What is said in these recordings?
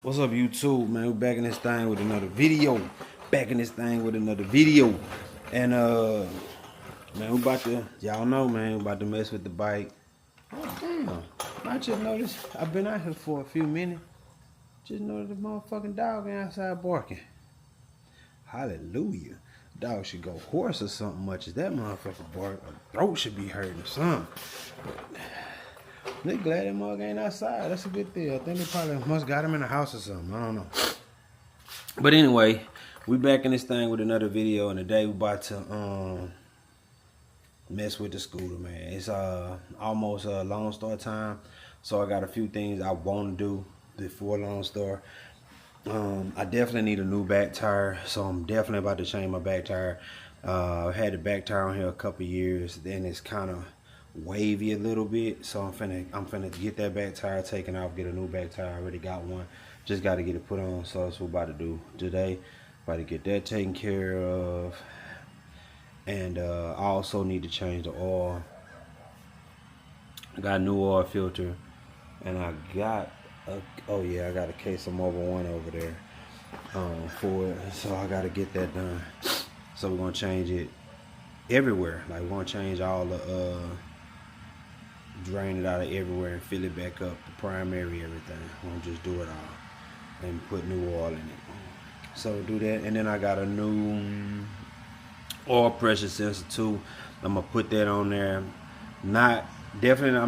What's up, YouTube, man? We back in this thing with another video. And man, we about to, y'all know, man, we about to mess with the bike. Oh damn. I just noticed I've been out here for a few minutes. Just noticed the motherfucking dog outside barking. Hallelujah. Dog should go hoarse or something much as that motherfucker bark. A throat should be hurting or something. They glad that mug ain't outside. That's a good thing. I think they probably must got him in the house or something. I don't know. But anyway, we back in this thing with another video, and today we about to mess with the scooter, man. It's almost Lone Star time, so I got a few things I want to do before Lone Star. I definitely need a new back tire, so I'm definitely about to change my back tire. I've had the back tire on here a couple years, then it's kind of wavy a little bit, so I'm finna get that back tire taken off, get a new back tire. I already got one, just got to get it put on. So that's what we're about to do today. About to get that taken care of, and I also need to change the oil. I got a new oil filter, and I got oh yeah, I got a case of Mobile One over there for it, so I got to get that done. So we're gonna change it everywhere. Like we're gonna change all the drain it out of everywhere and fill it back up, the primary, everything. We'll just do it all and put new oil in it. So do that, and then I got a new oil pressure sensor too. I'm gonna put that on there. I'm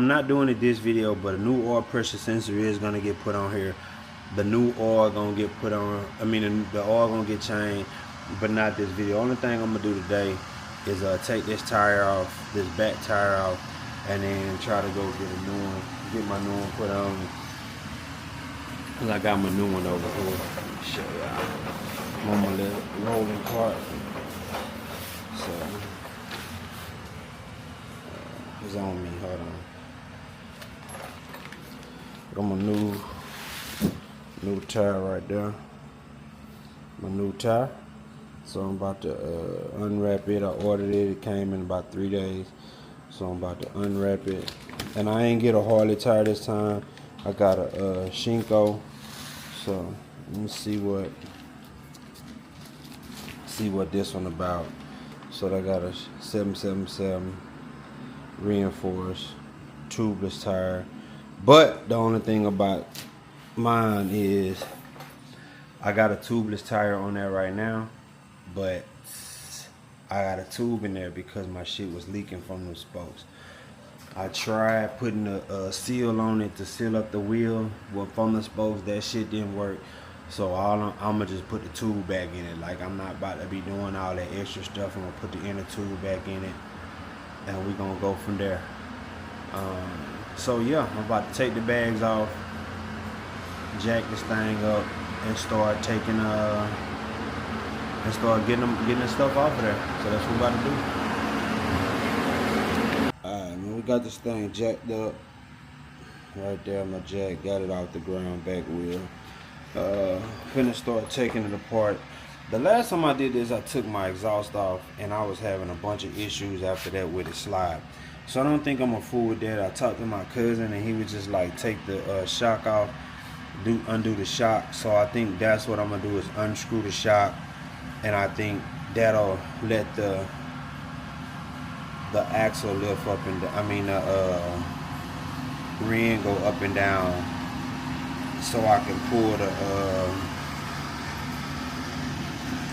not doing it this video, but a new oil pressure sensor is gonna get put on here. The new oil gonna get put on. The oil gonna get changed, but not this video. Only thing I'm gonna do today is take this tire off, this back tire off, and then try to go get a new one, get my new one put on. Cause I got my new one over here. Let me show y'all. On my little rolling cart. So it's on me. Hold on. Got my new tire right there. My new tire. So I'm about to unwrap it. I ordered it. It came in about 3 days. So I'm about to unwrap it. And I ain't get a Harley tire this time. I got a Shinko. So let me see what this one about. So I got a 777 reinforced tubeless tire. But the only thing about mine is I got a tubeless tire on there right now. But I got a tube in there because my shit was leaking from the spokes. I tried putting a seal on it to seal up the wheel, but from the spokes, that shit didn't work. So I'm gonna just put the tube back in it. Like, I'm not about to be doing all that extra stuff. I'm gonna put the inner tube back in it, and we're gonna go from there. So yeah, I'm about to take the bags off, jack this thing up, and start taking and start getting the stuff off of there. So that's what we're about to do. Alright, man, we got this thing jacked up. Right there, my jack, got it off the ground, back wheel. Finna start taking it apart. The last time I did this, I took my exhaust off, and I was having a bunch of issues after that with the slide. So I don't think I'm gonna fool with that. I talked to my cousin, and he was just like, take the shock off, undo the shock. So I think that's what I'm gonna do, is unscrew the shock. And I think that'll let the axle lift up and the ring go up and down, so I can pull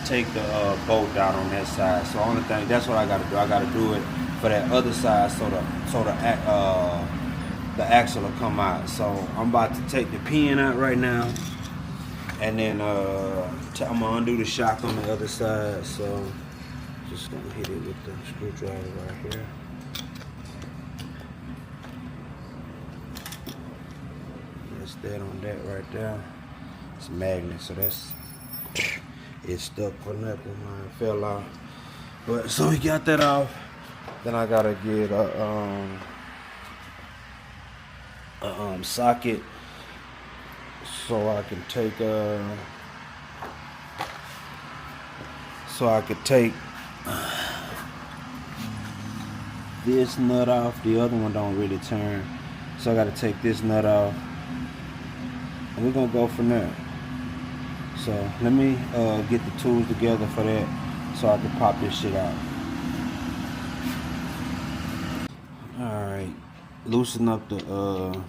take the bolt out on that side. So only thing, that's what I gotta do. I gotta do it for that other side, so the axle will come out. So I'm about to take the pin out right now. And then I'm gonna undo the shock on the other side. So just gonna hit it with the screwdriver right here. That's that on that right there. It's a magnet, so it's stuck for nothing. Mine fell off. But so we got that off. Then I gotta get a socket, so I can take this nut off. The other one don't really turn, so I got to take this nut off, and we're gonna go from there. So let me get the tools together for that so I can pop this shit out. Alright, loosen up the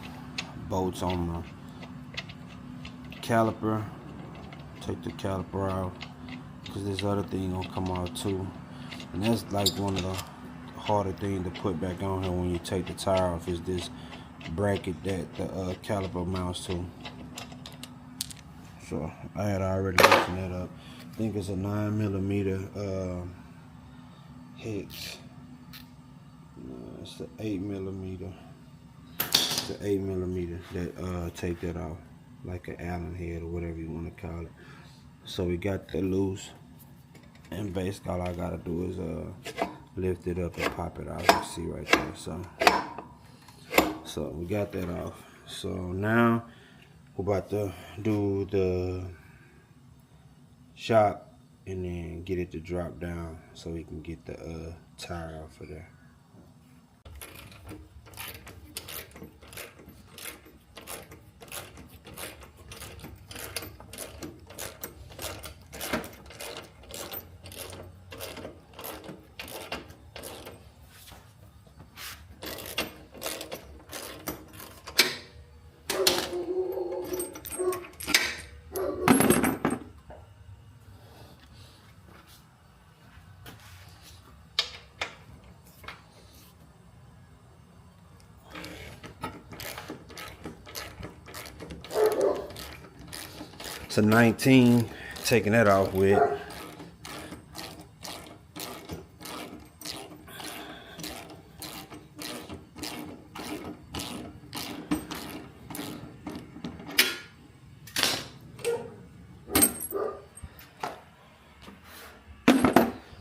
bolts on the caliper. Take the caliper out because this other thing gonna come out too. And that's like one of the harder things to put back on here when you take the tire off, is this bracket that the caliper mounts to. So I had already loosened that up. I think it's a 9mm hex. No, it's an 8mm. It's an 8mm that take that off, like an Allen head or whatever you want to call it. So we got that loose, and basically all I gotta do is lift it up and pop it out. You can see right there. So we got that off. So now we're about to do the shock and then get it to drop down so we can get the tire off of there. It's a 19, taking that off with.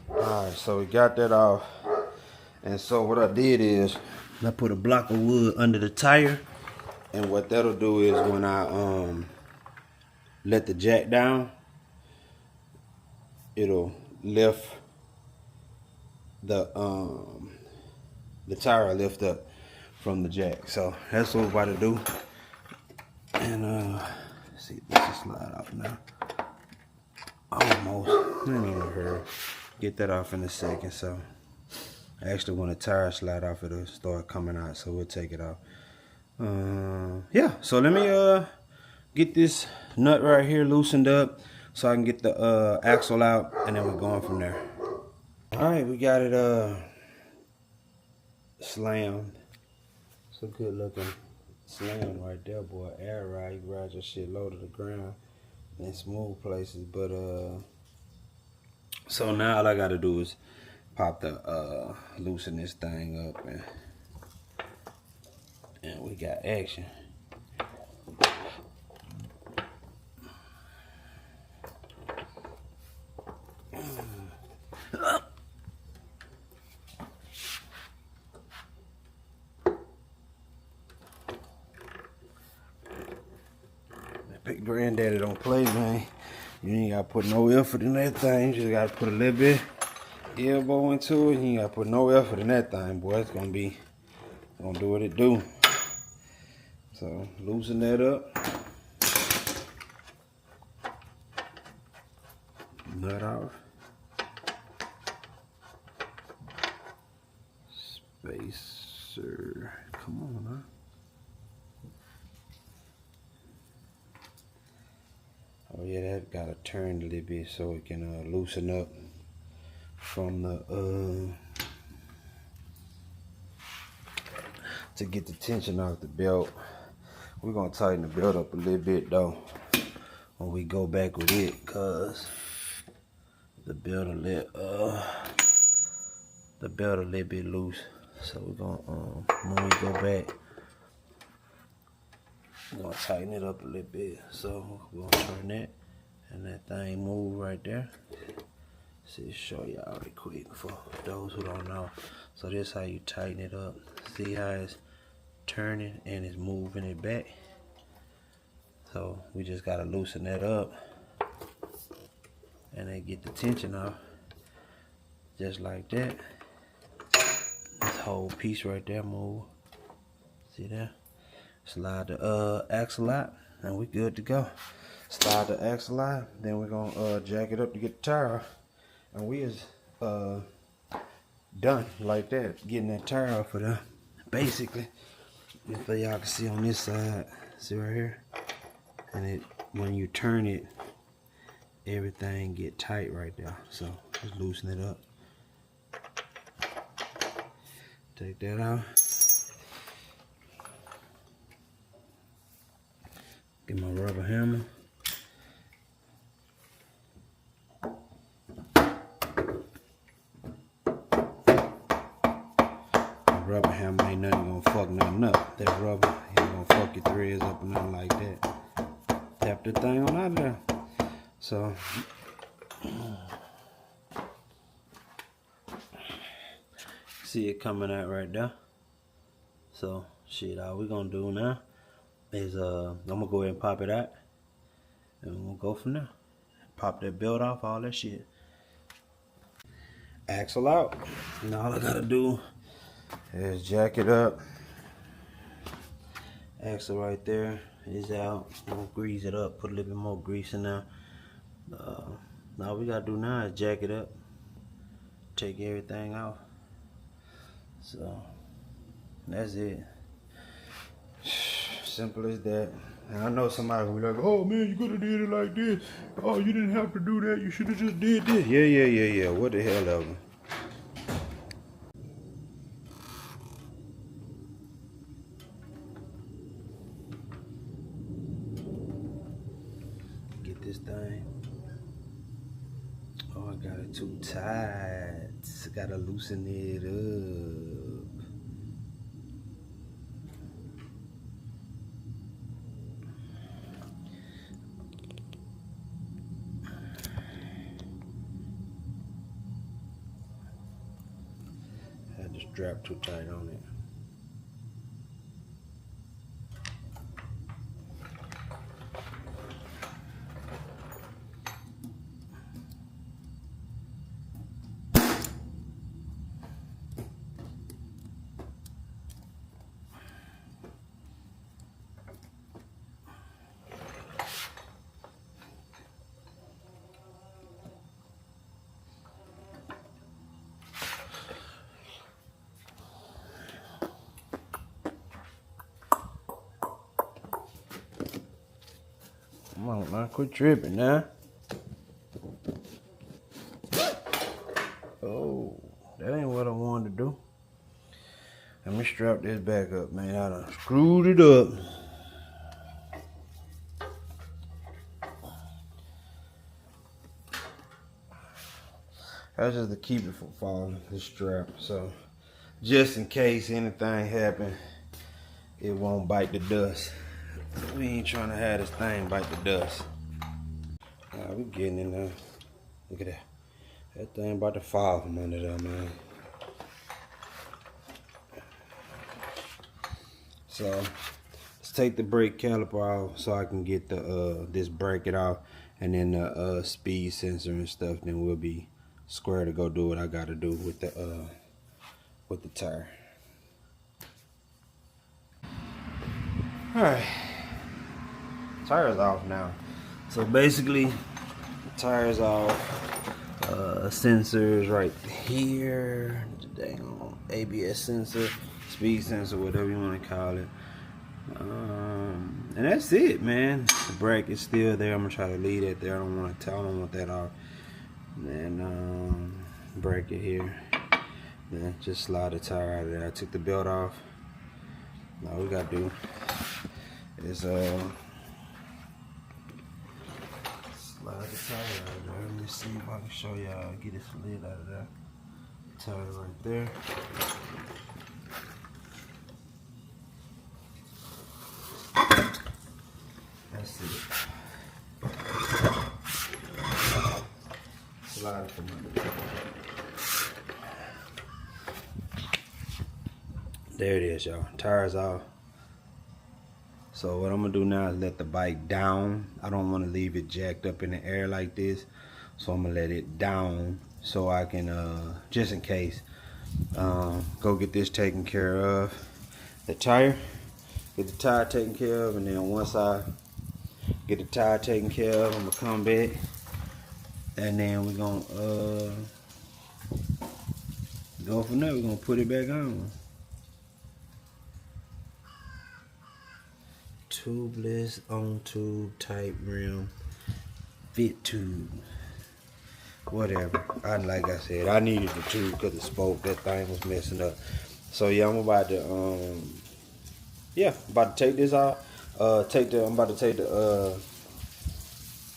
Alright, so we got that off. And so what I did is I put a block of wood under the tire, and what that'll do is when I let the jack down, it'll lift the tire, lift up from the jack. So that's what we're about to do. And see, this will slide off now. Almost. I ain't in a hurry. Get that off in a second. So actually, when the tire slide off, it'll start coming out. So we'll take it off. Yeah. So let me get this nut right here loosened up so I can get the axle out, and then we're going from there. Alright, we got it slammed. It's a good looking slam right there, boy. Air ride, you ride your shit low to the ground in smooth places. But so now all I gotta do is pop the loosen this thing up, and we got action. Big granddaddy don't play, man. You ain't gotta put no effort in that thing. You just gotta put a little bit elbow into it. You ain't gotta put no effort in that thing, boy. It's gonna do what it do. So loosen that up. Nut off. Spacer. Come on, huh? Oh yeah, that gotta turn a little bit so it can loosen up from the to get the tension off the belt. We're gonna tighten the belt up a little bit though when we go back with it, cause the belt a little bit loose. So we're gonna when we go back, we're gonna tighten it up a little bit. So we're gonna turn that, and that thing move right there. See, show y'all real quick for those who don't know. So this how you tighten it up. See how it's turning and it's moving it back. So we just gotta loosen that up and then get the tension off, just like that. This whole piece right there move. See that? Slide the axle out, and we good to go. slide the axle out. Then we're gonna jack it up to get the tire off. And we is done like that, getting that tire off of there. Basically, if y'all can see on this side, see right here, and it when you turn it, everything get tight right there. So just loosen it up. Take that out. Get my rubber hammer. Rubber hammer ain't nothing gonna fuck nothing up. That rubber ain't gonna fuck your threads up or nothing like that. Tap the thing on out of there. So see it coming out right there. So shit, all we gonna do now is I'm gonna go ahead and pop it out, and we'll go from there. Pop that belt off, all that shit. Axle out. And all I gotta do is jack it up. Axle right there is out. We'll grease it up, put a little bit more grease in there. All we gotta do now is jack it up, take everything off. So that's it. Simple as that. And I know somebody will be like, oh man, you could have did it like this. Oh, you didn't have to do that. You should have just did this. Yeah. What the hell ever. Get this thing. Oh, I got it too tight. Gotta loosen it up. Had the strap too tight on it. Come on, man, quit tripping now. Oh, that ain't what I wanted to do. Let me strap this back up, man. I done screwed it up. That's just to keep it from falling, the strap. So, just in case anything happen, it won't bite the dust. We ain't trying to have this thing bite the dust. We getting in there. Look at that. That thing about to fall from under there, man. So let's take the brake caliper off so I can get the this bracket off, and then the speed sensor and stuff. Then we'll be square to go do what I got to do with the tire. All right. Tire's off now. So basically, the tire's off. Sensors right here. The dang ABS sensor, speed sensor, whatever you want to call it. And that's it, man. The brake is still there. I'm gonna try to leave it there. I don't want that off. And then brake it here. Then just slide the tire out of there. I took the belt off. Now all we gotta do is slide the tire out of there. Let me see if I can show y'all. Get this lid out of there. Tire right there. That's it. Slide it from under. There it is, y'all. Tire's off. So what I'm gonna do now is let the bike down. I don't want to leave it jacked up in the air like this, so I'm gonna let it down so I can just in case go get this taken care of. The tire, get the tire taken care of, and then once I get the tire taken care of. I'm gonna come back, and then we're gonna go from there. We're gonna put it back on. Tubeless on tube type rim, fit tube, whatever. Like I said, I needed the tube because the spoke, that thing was messing up. So yeah, I'm about to about to take this out. I'm about to take the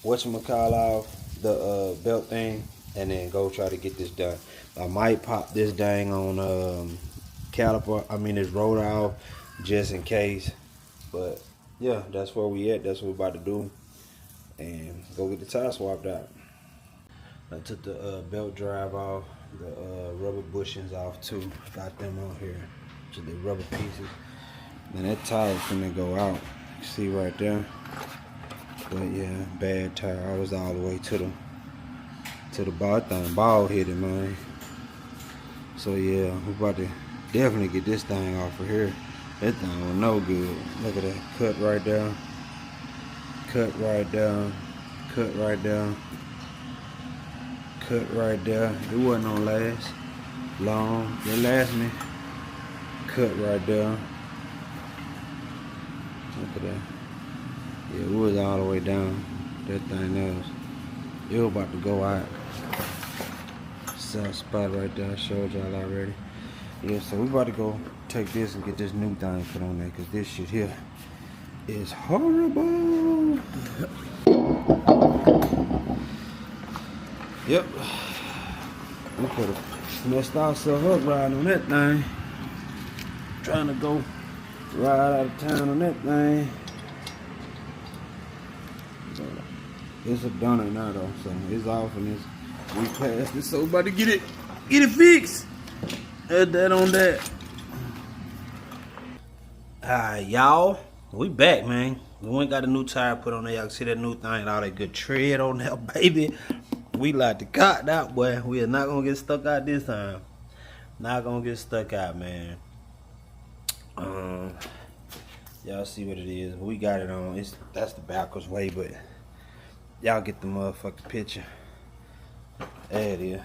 whatchamacallit off, the belt thing, and then go try to get this done. I might pop this dang on this rotor off just in case. But yeah, that's where we at. That's what we're about to do. And go get the tire swapped out. I took the belt drive off, the rubber bushings off too. Got them on here, just the rubber pieces. And that tire is gonna go out. You see right there. But yeah, bad tire. I was all the way to the ball thing, ball headed, man. So yeah, we're about to definitely get this thing off of here. That thing was no good. Look at that cut right there. Cut right there. Cut right there. Cut right there. It wasn't gonna last long. It last me. Cut right there. Look at that. Yeah, it was all the way down. That thing it was about to go out. Soft spot right there. I showed y'all already. Yeah, so we about to go take this and get this new thing put on there, because this shit here is horrible. Yep. We could have messed ourselves up riding on that thing. Trying to go ride out of town on that thing. It's a done now though, so it's off and we passed it, so we about to get it fixed. Add that on that. Alright, y'all, we back, man. We went got a new tire put on there. Y'all can see that new thing, all that good tread on there, baby. We like to cut that, boy. We are not gonna get stuck out this time. Not gonna get stuck out, man. Y'all see what it is. We got it on. That's the backwards way, but y'all get the motherfucking picture. There it is.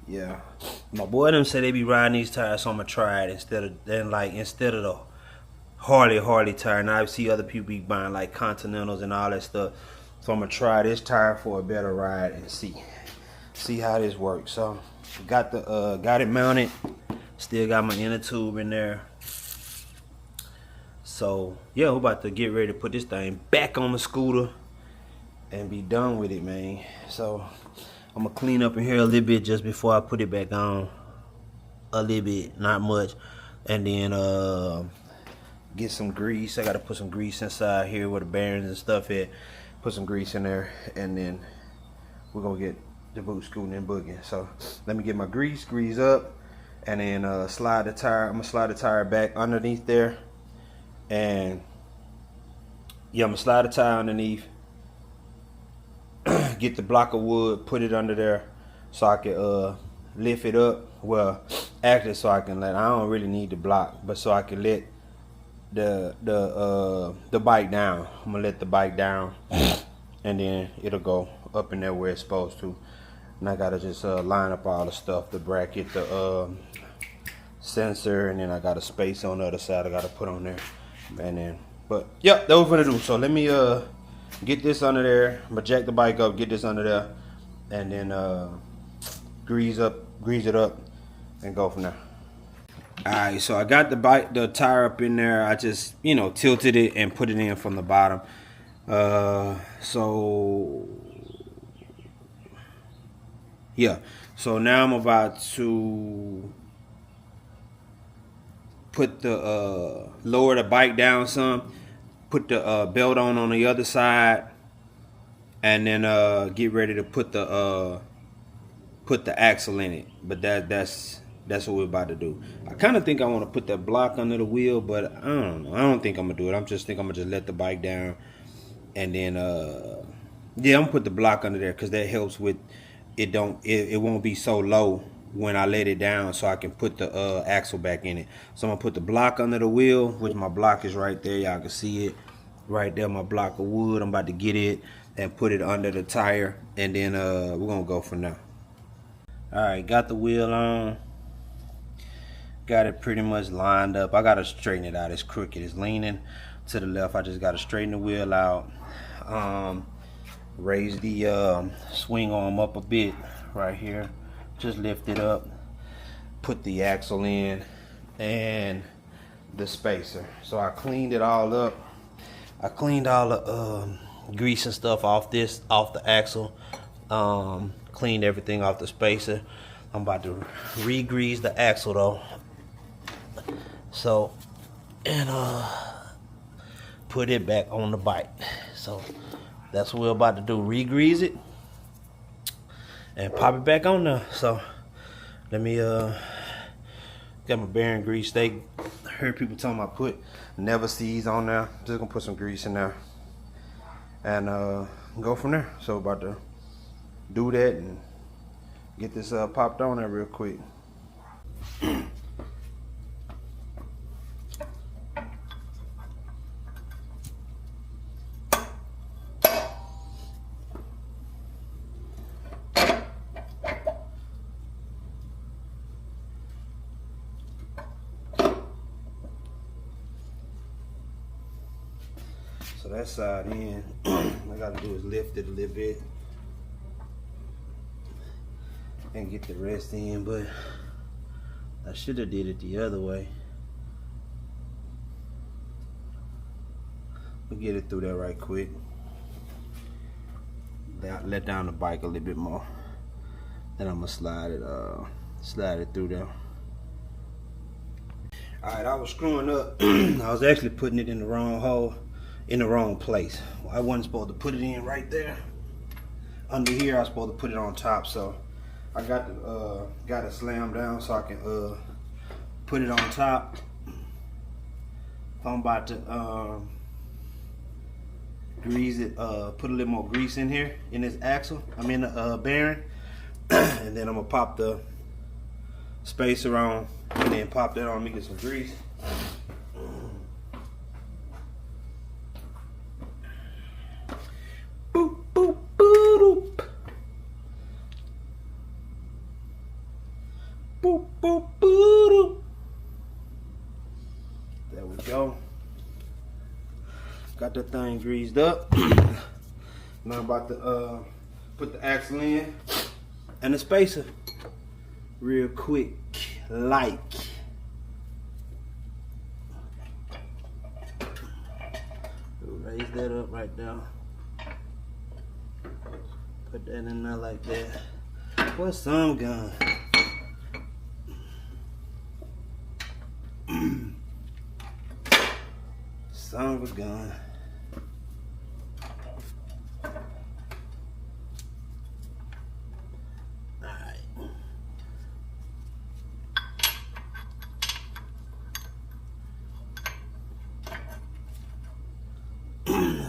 Yeah. My boy them say they be riding these tires, so I'm gonna try it instead of the Harley tire. And I see other people be buying like Continentals and all that stuff. So I'm gonna try this tire for a better ride and see how this works. So got it mounted. Still got my inner tube in there. So yeah, we're about to get ready to put this thing back on the scooter and be done with it, man. So I'm gonna clean up in here a little bit just before I put it back on. A little bit, not much. And then get some grease. I gotta put some grease inside here where the bearings and stuff at. Put some grease in there, and then we're gonna get the boot scooting and boogieing. So let me get my grease up, and then slide the tire. I'm gonna slide the tire back underneath there, and yeah, I'm gonna slide the tire underneath. Get the block of wood, put it under there, so I can lift it up. Well, actually, so I can I don't really need the block, but so I can let the bike down. I'm gonna let the bike down, and then it'll go up in there where it's supposed to. And I gotta just line up all the stuff, the bracket, the sensor, and then I got a space on the other side I gotta put on there. And then, but yep, that was what I do. So let me get this under there. I'm gonna jack the bike up, get this under there, and then grease it up, and go from there. Alright, so I got the tire up in there. I just, tilted it and put it in from the bottom. So yeah. So now I'm about to put the lower the bike down some, put the belt on the other side, and then get ready to put the axle in it. But that's what we're about to do. I kind of think I want to put that block under the wheel, but I don't know. I don't think I'm gonna do it. I'm just gonna let the bike down, and then yeah, I'm gonna put the block under there because that helps with it. It won't be so low when I let it down, so I can put the axle back in it. So I'm gonna put the block under the wheel, which my block is right there. Y'all can see it, right there, my block of wood. I'm about to get it and put it under the tire, and then we're gonna go from there. All right, got the wheel on. Got it pretty much lined up. I gotta straighten it out. It's crooked. It's leaning to the left. I just gotta straighten the wheel out. Raise the swing arm up a bit right here. Just lift it up. Put the axle in and the spacer. So I cleaned it all up. I cleaned all the grease and stuff off the axle. Cleaned everything off the spacer. I'm about to re-grease the axle though. So, and put it back on the bike. So that's what we're about to do. Re-grease it and pop it back on there. So let me got my bearing grease. They heard people talking about put never sees on there. Just gonna put some grease in there and go from there. So about to do that and get this popped on there real quick. So that side in, I gotta do is lift it a little bit and get the rest in, but I should have did it the other way. We'll get it through there right quick. Let down the bike a little bit more. Then I'm gonna slide it through there. Alright, I was screwing up. I was actually putting it in the wrong hole, in the wrong place. I wasn't supposed to put it in right there. Under here, I was supposed to put it on top, so I got it slammed down so I can put it on top. I'm about to grease it, put a little more grease in here in this axle. I'm in the bearing, and then I'm gonna pop the spacer on, and then pop that on. Let me get some grease. Boop boop boop boop boop boop. There we go. Got that thing greased up. Now I'm about to put the axle in and the spacer real quick, like. Raise that up right there. Put that in there like that. What's some gun? Son of a gun. Alright.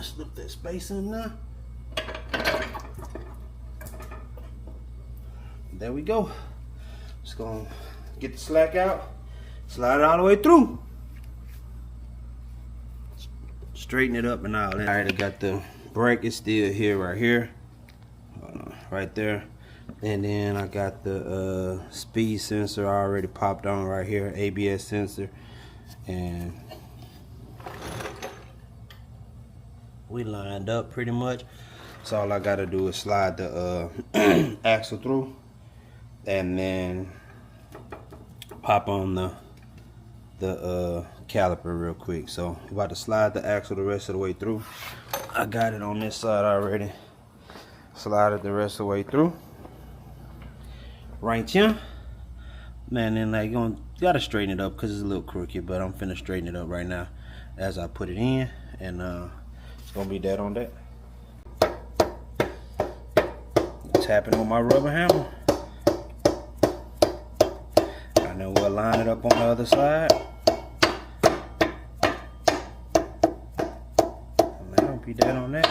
Slip that space in there. There we go. Just gonna get the slack out, slide it all the way through. Straighten it up and all that. Alright, I got the brake is still here, right here, right there, and then I got the speed sensor already popped on right here, ABS sensor, and we lined up pretty much. So all I gotta do is slide the axle through, and then pop on the caliper real quick. So I'm about to slide the axle the rest of the way through. I got it on this side already. Slide it the rest of the way through. Right here. Man, then like you gotta straighten it up because it's a little crooked, but I'm finna straighten it up right now as I put it in, and it's gonna be that on that. Tapping with my rubber hammer. And then we'll line it up on the other side. Be that on that.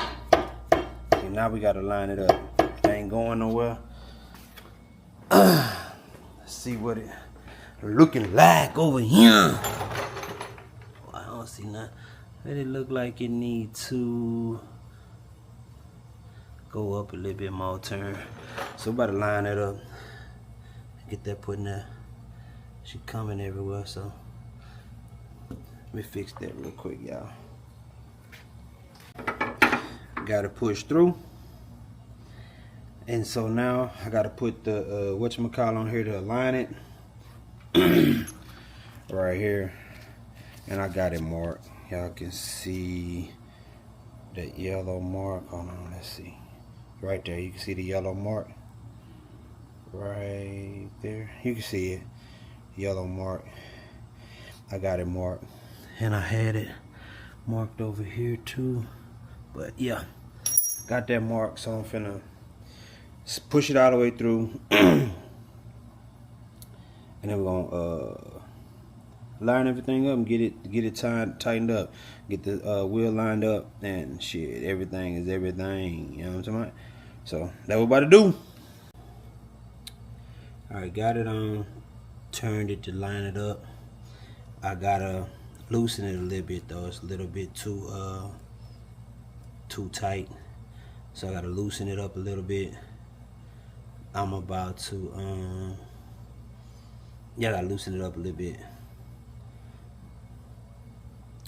Okay, now we gotta line it up. It ain't going nowhere. Let's see what it looking like over here. Oh, I don't see nothing. and it look like it need to go up a little bit more turn. So we're about to line it up, get that put in there. She coming everywhere, so let me fix that real quick, y'all. Gotta push through. And so now I gotta put the whatchamacallit on here to align it. Right here. And I got it marked. Y'all can see that yellow mark. Hold on, let's see. Right there, you can see the yellow mark. Right there. You can see it. Yellow mark. I got it marked. And I had it marked over here too. But yeah, got that mark, so I'm finna push it all the way through. And then we're gonna line everything up and get it tightened up, get the wheel lined up, and shit, everything is everything, you know what I'm talking about? So that's what we're about to do. Alright, got it on, turned it to line it up. I gotta loosen it a little bit though, it's a little bit too tight, so I gotta loosen it up a little bit. I'm about to yeah, I gotta loosen it up a little bit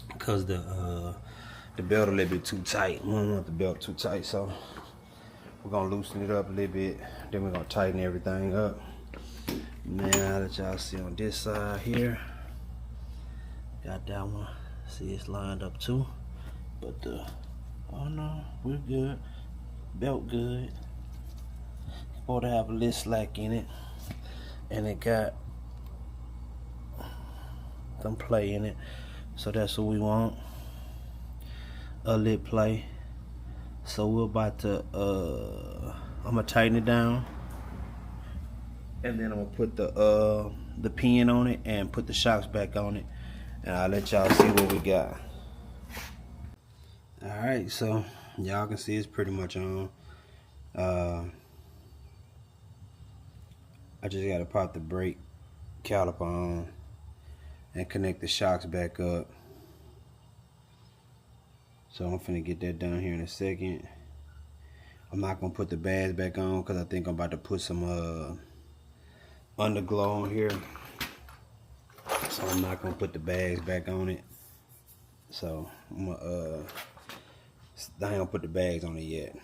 because the belt a little bit too tight. We don't want the belt too tight, so we're gonna loosen it up a little bit, then we're gonna tighten everything up. Now that y'all see on this side here, got that one, see it's lined up too, but oh no, we're good, belt good. Supposed to have a little slack in it, and it got some play in it, so that's what we want, a little play. So we're about to I'm gonna tighten it down, and then I'm gonna put the pin on it and put the shocks back on it, and I'll let y'all see what we got. Alright, so y'all can see it's pretty much on. I just gotta pop the brake caliper on and connect the shocks back up. So I'm finna get that done here in a second. I'm not gonna put the bags back on because I think I'm about to put some underglow on here. So I'm not gonna put the bags back on it. So I'm gonna I ain't gonna put the bags on it yet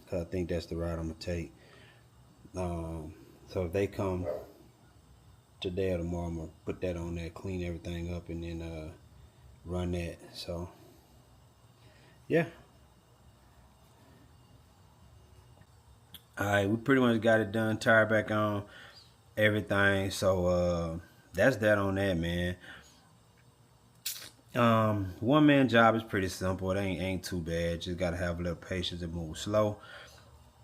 because I think that's the route I'm gonna take. So if they come today or tomorrow, I'm gonna put that on there, clean everything up, and then run that. So yeah. Alright, we pretty much got it done, tire back on, everything. So that's that on that, man. One man job is pretty simple. It ain't too bad. Just gotta have a little patience and move slow.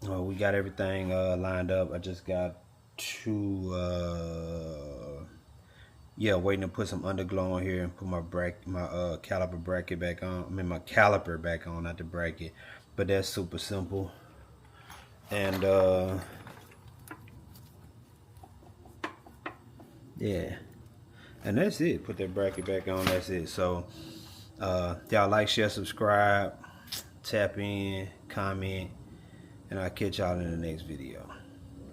We got everything lined up. I just got to waiting to put some underglow on here and put my caliper bracket back on. I mean my caliper back on, not the bracket. But that's super simple. And yeah, and that's it. Put that bracket back on, that's it. So y'all like, share, subscribe, tap in, comment, and I'll catch y'all in the next video.